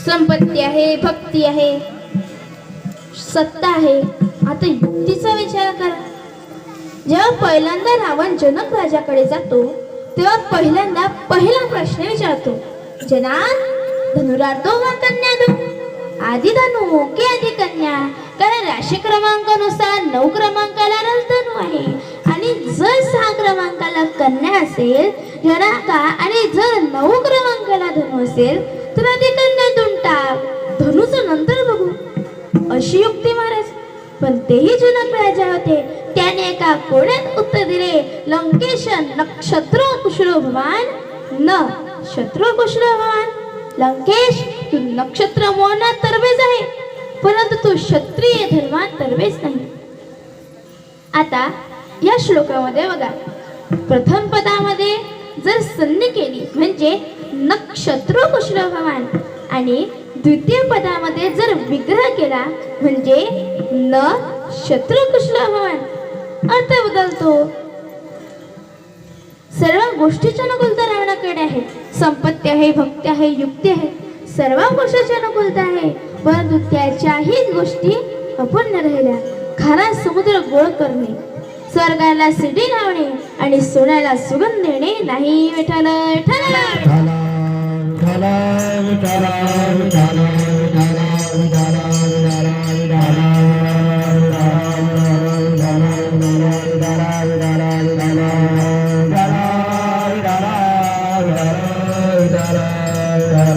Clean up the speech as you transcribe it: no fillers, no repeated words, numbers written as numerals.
संपत्ती आहे, भक्ती आहे, सत्ता आहे. आता युक्तीचा विचार करा. जेव्हा पहिल्यांदा रावण जनक राजाकडे जातो तेव्हा पहिला प्रश्न विचारतो, जनान धनुरार्धो वा कन्या दो? आधी धनु की आधी कन्या? कारण राशी क्रमांकानुसार 9 क्रमांकाला धनु आहे आणि जर 6 क्रमांकाला कन्या असेल जनाका आणि जर 9 क्रमांकाला धनु असेल तर आधी कन्या देऊन टाक, धनुचं नंतर बघू. अशी युक्ती महाराज. पण तेही जनक राजा होते. त्याने एका कोड्यात उत्तर दिले, लंकेश नक्षत्र कुशल भवान न शत्रू कुशल भवान. लंकेश तू नक्षत्र मोहनात तरबेज आहे परंतु तू क्षत्रिय धर्मात तरबेज नाही. आता या श्लोकामध्ये बघा, प्रथम पदामध्ये जर संधी केली म्हणजे नक्षत्र कुशल भवान आणि द्वितीय पदामध्ये जर विग्रह केला म्हणजे न शत्रू कुशल भवान, अर्थ बदलतो. सर्व गोष्टीच्या अनुकूलता रावणाकडे आहे. संपत्ती आहे, भक्ती आहे, युक्ती आहे, सर्व गोष्टीची अनुकूलता आहे. परंतु त्याच्याही गोष्टी अपूर्ण राहिल्या. खारा समुद्र गोळ करणे, स्वर्गाला शिडी लावणे आणि सोन्याला सुगंध देणे नाही. विठ्ठल विठ्ठल. विठ्ठल विठ्ठल विठ्ठल